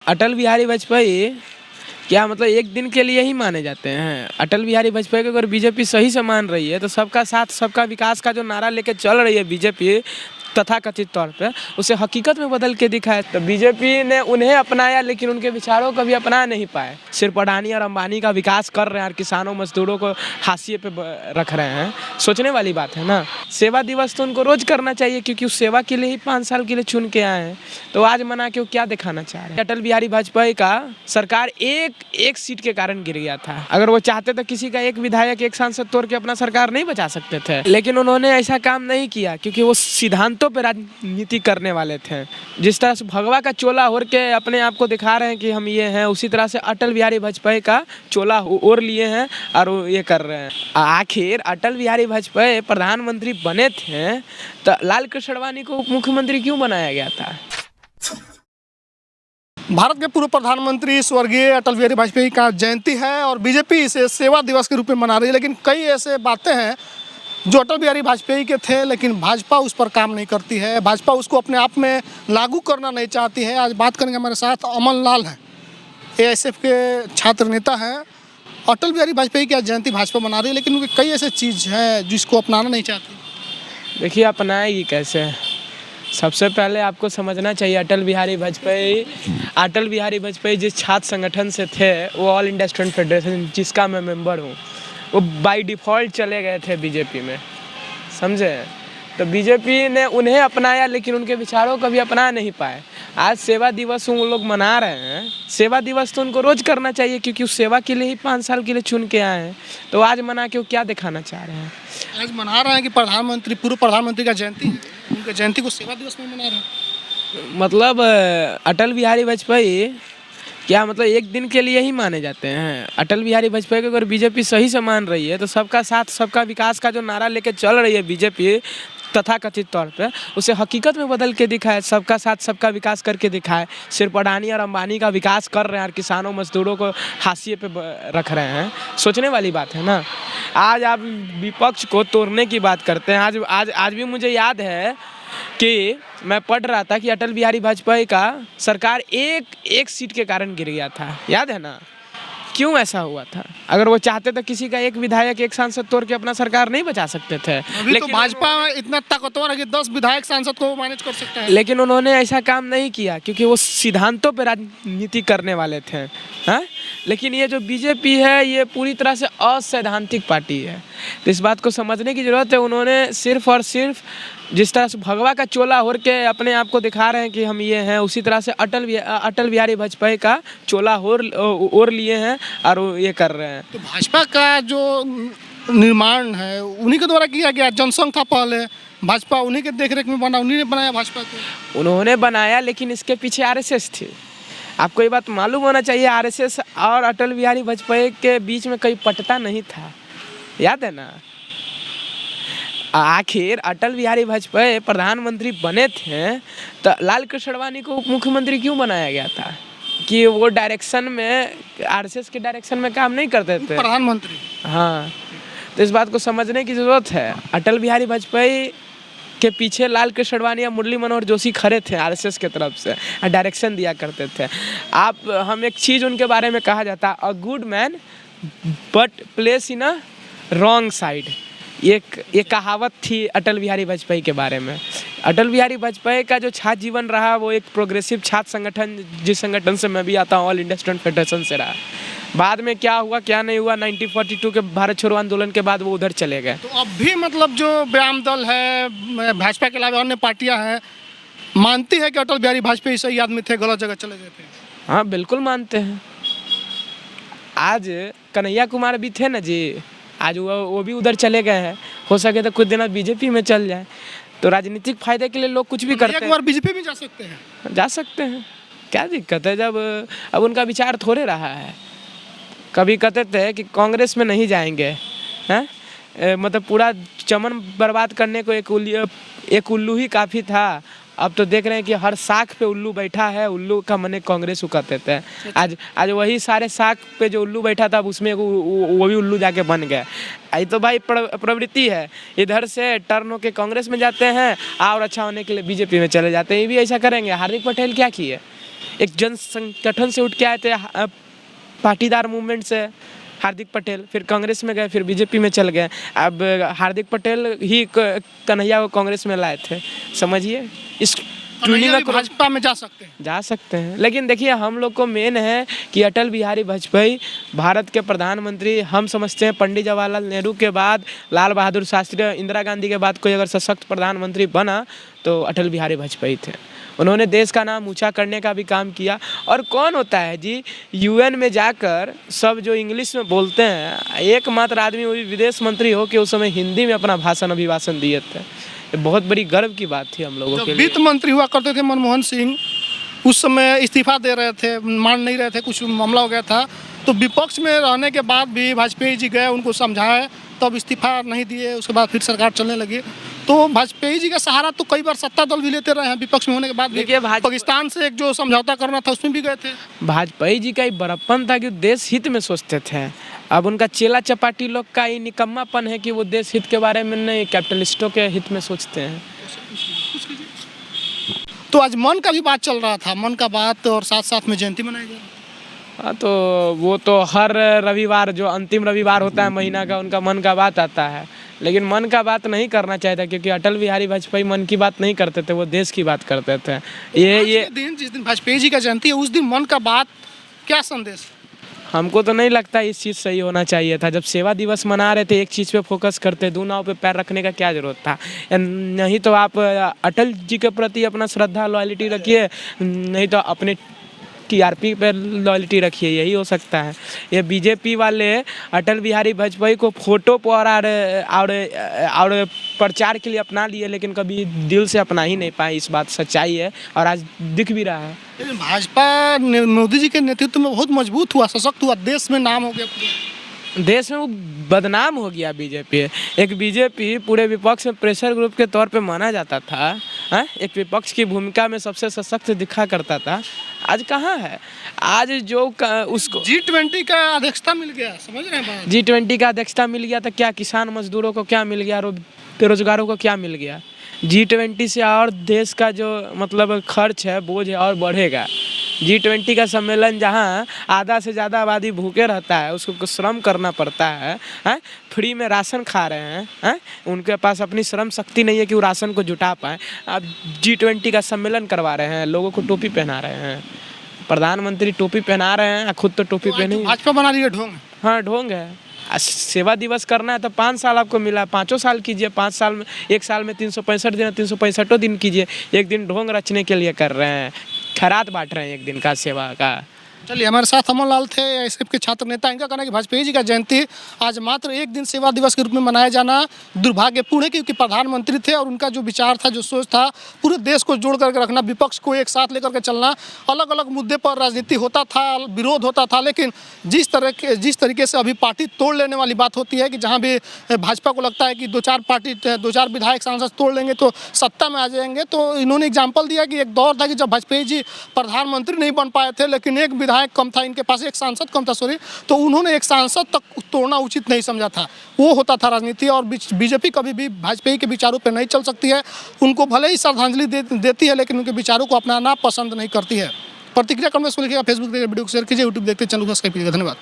अटल बिहारी वाजपेयी क्या मतलब एक दिन के लिए ही माने जाते हैं? अटल बिहारी वाजपेयी को अगर बीजेपी सही से मान रही है तो सबका साथ सबका विकास का जो नारा लेके चल रही है बीजेपी तथाकथित तौर पे, उसे हकीकत में बदल के दिखाया। तो बीजेपी ने उन्हें अपनाया लेकिन उनके विचारों को भी अपना नहीं पाए। सिर्फ अडानी और अंबानी का विकास कर रहे हैं और किसानों मजदूरों को हाशिए पे रख रहे हैं। सोचने वाली बात है ना। सेवा दिवस तो उनको रोज करना चाहिए क्योंकि उस सेवा के लिए ही 5 साल के लिए चुन के आए हैं। तो आज मना के वो क्या दिखाना चाह रहे हैं? अटल बिहारी वाजपेयी का सरकार एक सीट के कारण गिर गया था। अगर वो चाहते तो किसी का एक विधायक एक सांसद तोड़ के अपना सरकार नहीं बचा सकते थे, लेकिन उन्होंने ऐसा काम नहीं किया क्योंकि वो सिद्धांतों पे राजनीति करने वाले थे। जिस तरह से भगवा का चोला ओढ़ के अपने आप को दिखा रहे हैं कि हम ये हैं, उसी तरह से अटल बिहारी वाजपेयी का चोला ओढ़ लिए हैं और वो ये कर रहे हैं। आखिर अटल बिहारी वाजपेयी प्रधानमंत्री बने थे तो लाल कृष्ण आडवाणी को उप मुख्यमंत्री क्यों बनाया गया था? भारत के पूर्व प्रधानमंत्री स्वर्गीय अटल बिहारी वाजपेयी का जयंती है और बीजेपी इसे सेवा दिवस के रूप में मना रही है। लेकिन कई ऐसे बातें हैं जो अटल बिहारी वाजपेयी के थे लेकिन भाजपा उस पर काम नहीं करती है। भाजपा उसको अपने आप में लागू करना नहीं चाहती है। आज बात करेंगे, हमारे साथ अमन लाल हैं, एएसएफ के छात्र नेता हैं। अटल बिहारी वाजपेयी की जयंती भाजपा मना रही है लेकिन उनकी कई ऐसे चीज़ हैं जिसको अपनाना नहीं चाहती। देखिए, अपनाएगी कैसे? सबसे पहले आपको समझना चाहिए अटल बिहारी वाजपेयी जिस छात्र संगठन से थे वो ऑल इंडिया स्टूडेंट फेडरेशन, जिसका मैं मेंबर हूँ, वो बाय डिफ़ॉल्ट चले गए थे बीजेपी में, समझे? तो बीजेपी ने उन्हें अपनाया लेकिन उनके विचारों को भी अपना नहीं पाए। आज सेवा दिवस वो लोग मना रहे हैं। सेवा दिवस तो उनको रोज करना चाहिए क्योंकि उस सेवा के लिए ही 5 साल के लिए चुन के आए हैं। तो आज मना के वो क्या दिखाना चाह रहे हैं? आज मना रहे हैं कि पूर्व प्रधानमंत्री का जयंती है, उनके जयंती को सेवा दिवस में मना रहे हैं। मतलब अटल बिहारी वाजपेयी क्या मतलब एक दिन के लिए ही माने जाते हैं? अटल बिहारी वाजपेयी को अगर बीजेपी सही से मान रही है तो सबका साथ सबका विकास का जो नारा लेके चल रही है बीजेपी तथाकथित तौर पे, उसे हकीकत में बदल के दिखाए। सबका साथ सबका विकास करके दिखाए। सिर्फ अडानी और अंबानी का विकास कर रहे हैं और किसानों मजदूरों को हाशिए पे रख रहे हैं। सोचने वाली बात है ना। आज आप विपक्ष को तोड़ने की बात करते हैं। आज भी मुझे याद है कि मैं पढ़ रहा था कि अटल बिहारी वाजपेयी का सरकार एक सीट के कारण गिर गया था। याद है ना? क्यों ऐसा हुआ था? अगर वो चाहते तो किसी का एक विधायक एक सांसद तोड़ के अपना सरकार नहीं बचा सकते थे। लेकिन तो भाजपा इतना ताकतवर है कि 10 विधायक सांसद को मैनेज कर सकता है। लेकिन उन्होंने ऐसा काम नहीं किया क्योंकि वो सिद्धांतों पर राजनीति करने वाले थे। हाँ, लेकिन ये जो बीजेपी है ये पूरी तरह से असैद्धांतिक पार्टी है। तो इस बात को समझने की जरूरत है। उन्होंने सिर्फ और सिर्फ जिस तरह से भगवा का चोला ओढ़ के अपने आप को दिखा रहे हैं कि हम ये हैं, उसी तरह से अटल बिहारी वाजपेयी का चोला ओढ़ लिए हैं और ये कर रहे हैं। तो भाजपा का जो निर्माण है उन्हीं के द्वारा किया गया। जनसंघ था पहले, भाजपा उन्हीं के देखरेख में बना, उन्हीं ने बनाया भाजपा को। उन्होंने बनाया लेकिन इसके पीछे आरएसएस थी। आपको ये बात मालूम होना चाहिए, आरएसएस और अटल बिहारी वाजपेयी के बीच में कोई पटता नहीं था। याद है ना? आखिर अटल बिहारी वाजपेयी प्रधानमंत्री बने थे तो लाल कृष्ण आडवाणी को उप मुख्यमंत्री क्यों बनाया गया था? कि वो डायरेक्शन में, आरएसएस के डायरेक्शन में काम नहीं करते थे प्रधानमंत्री। हाँ, तो इस बात को समझने की जरूरत है। अटल बिहारी वाजपेयी के पीछे लाल कृष्ण आडवाणी या मुरली मनोहर जोशी खड़े थे आरएसएस की तरफ से, डायरेक्शन दिया करते थे। हम एक चीज़ उनके बारे में कहा जाता, a good man but place in a wrong side. ये कहावत थी अटल बिहारी वाजपेयी के बारे में। अटल बिहारी वाजपेयी का जो छात्र जीवन रहा वो एक प्रोग्रेसिव छात्र संगठन, जिस संगठन से मैं भी आता हूँ, ऑल इंडिया स्टूडेंट फेडरेशन से रहा। बाद में क्या हुआ क्या नहीं हुआ, 1942 के भारत छोड़ो आंदोलन के बाद वो उधर चले गए। तो अब भी मतलब जो व्यायाम दल है, भाजपा के अलावा अन्य पार्टियां हैं, मानती है कि अटल बिहारी वाजपेयी सही आदमी थे, गलत जगह चले गए थे? हाँ, बिल्कुल मानते हैं। आज कन्हैया कुमार भी थे ना जी, आज वो भी उधर चले गए हैं। हो सके तो कुछ दिन बीजेपी में चल जाए। तो राजनीतिक फायदे के लिए लोग कुछ भी करते हैं। बीजेपी में जा सकते हैं? जा सकते हैं, क्या दिक्कत है? जब अब उनका विचार थोड़े रहा है। कभी कहते थे कि कांग्रेस में नहीं जाएंगे, हैं? मतलब पूरा चमन बर्बाद करने को एक उल्लू ही काफ़ी था। अब तो देख रहे हैं कि हर साख पे उल्लू बैठा है, उल्लू का मने कांग्रेस को कहते थे। आज वही सारे साख पे जो उल्लू बैठा था, अब उसमें वो भी उल्लू जाके बन गया। ये तो भाई प्रवृत्ति है, इधर से टर्न होके कांग्रेस में जाते हैं और अच्छा होने के लिए बीजेपी में चले जाते हैं। ये भी ऐसा करेंगे। हार्दिक पटेल क्या किए, एक जन संगठन से उठ के आए थे, पाटीदार मूवमेंट से हार्दिक पटेल, फिर कांग्रेस में गए, फिर बीजेपी में चल गए। अब हार्दिक पटेल ही कन्हैया को कांग्रेस में लाए थे, समझिए। इस भाजपा में जा सकते हैं। लेकिन देखिए, हम लोग को मेन है कि अटल बिहारी वाजपेयी भारत के प्रधानमंत्री, हम समझते हैं पंडित जवाहरलाल नेहरू के बाद, लाल बहादुर शास्त्री, इंदिरा गांधी के बाद कोई अगर सशक्त प्रधानमंत्री बना तो अटल बिहारी वाजपेयी थे। उन्होंने देश का नाम ऊंचा करने का भी काम किया। और कौन होता है जी यूएन में जाकर सब जो इंग्लिश में बोलते हैं, एकमात्र आदमी वो भी विदेश मंत्री हो कि उस समय हिंदी में अपना अभिभाषण दिए थे। ये बहुत बड़ी गर्व की बात थी हम लोगों के लिए। वित्त मंत्री हुआ करते थे मनमोहन सिंह, उस समय इस्तीफा दे रहे थे, मान नहीं रहे थे, कुछ मामला हो गया था, तो विपक्ष में रहने के बाद भी वाजपेयी जी गए, उनको समझाए, तब इस्तीफा नहीं दिए, उसके बाद फिर सरकार चलने लगी। तो वाजपेयी जी का सहारा तो कई बार सत्ता दल भी लेते रहे हैं, विपक्ष में होने के बाद। देखिए, पाकिस्तान से एक जो समझौता करना था उसमें भी गए थे। वाजपेयी जी का एक बड़प्पन था कि देश हित में सोचते थे। अब उनका चेला चपाटी लोग का ये निकम्मापन है कि वो देश हित के बारे में नहीं, कैपिटलिस्टों के हित में सोचते हैं। तो आज मन का भी बात चल रहा था, मन का बात, और साथ साथ में जयंती मनाई गई। हाँ, तो वो तो हर रविवार, जो अंतिम रविवार होता है महीना का, उनका मन का बात आता है। लेकिन मन का बात नहीं करना चाहिए था, क्योंकि अटल बिहारी वाजपेयी मन की बात नहीं करते थे, वो देश की बात करते थे। ये दिन, जिस दिन वाजपेयी जी का जयंती है, उस दिन मन का बात, क्या संदेश? हमको तो नहीं लगता इस चीज़ सही होना चाहिए था। जब सेवा दिवस मना रहे थे, एक चीज़ पे फोकस करते, दो नाव पे पैर रखने का क्या ज़रूरत था? नहीं तो आप अटल जी के प्रति अपना श्रद्धा लॉयल्टी रखिए, नहीं तो अपने टीआरपी पे लॉयल्टी रखिए, यही हो सकता है। ये बीजेपी वाले अटल बिहारी वाजपेयी को फोटो पर और प्रचार के लिए अपना लिए, लेकिन कभी दिल से अपना ही नहीं पाए। इस बात सच्चाई है और आज दिख भी रहा है। भाजपा मोदी जी के नेतृत्व में बहुत मजबूत हुआ, सशक्त हुआ, देश में नाम हो गया, देश में वो बदनाम हो गया बीजेपी। एक बीजेपी पूरे विपक्ष में प्रेशर ग्रुप के तौर पे माना जाता था, एक विपक्ष की भूमिका में सबसे सशक्त दिखा करता था। आज कहाँ है? आज जो उसको G20 का अध्यक्षता मिल गया, समझ रहे हैं? G20 का अध्यक्षता मिल गया तो क्या किसान मजदूरों को क्या मिल गया, बेरोजगारों को क्या मिल गया? G20 से और देश का जो मतलब खर्च है, बोझ है, और बढ़ेगा। G20 का सम्मेलन जहां आधा से ज़्यादा आबादी भूखे रहता है, उसको श्रम करना पड़ता है, फ्री में राशन खा रहे हैं, उनके पास अपनी श्रम शक्ति नहीं है कि वो राशन को जुटा पाएँ। अब G20 का सम्मेलन करवा रहे हैं, लोगों को टोपी पहना रहे हैं, प्रधानमंत्री टोपी पहना रहे हैं, खुद तो टोपी पहनी। भाजपा बना रही है ढोंग। हाँ, ढोंग है। सेवा दिवस करना है तो 5 साल आपको मिला, 5 साल कीजिए, 5 साल में, 1 साल में 365 दिन, 365 दिन कीजिए। एक दिन ढोंग रचने के लिए कर रहे हैं, खैरात बांट रहे हैं एक दिन का सेवा का। चलिए, हमारे साथ अमन लाल थे, एसएफ के छात्र नेता। इनका कहना है कि वाजपेयी जी का जयंती आज मात्र एक दिन सेवा दिवस के रूप में मनाया जाना दुर्भाग्यपूर्ण है, क्योंकि प्रधानमंत्री थे और उनका जो विचार था, जो सोच था, पूरे देश को जोड़ करके रखना, विपक्ष को एक साथ लेकर के चलना, अलग अलग मुद्दे पर राजनीति होता था, विरोध होता था, लेकिन जिस तरीके से अभी पार्टी तोड़ लेने वाली बात होती है कि जहाँ भी भाजपा को लगता है कि 2-4 विधायक सांसद तोड़ लेंगे तो सत्ता में आ जाएंगे, तो इन्होंने एग्जाम्पल दिया कि एक दौर था कि जब वाजपेयी जी प्रधानमंत्री नहीं बन पाए थे, लेकिन एक विधायक कम था, इनके पास एक सांसद कम था, तो उन्होंने एक सांसद तक तोड़ना उचित नहीं समझा था। वो होता था राजनीति, और बीजेपी कभी भी वाजपेयी के विचारों पर नहीं चल सकती है। उनको भले ही श्रद्धांजलि देती है, लेकिन उनके विचारों को अपनाना पसंद नहीं करती है। प्रतिक्रिया कमेंट में लिखिएगा, फेसबुक देखिए, वीडियो को शेयर कीजिए, यूट्यूब देखते चैनल को सब्सक्राइब कीजिएगा। धन्यवाद।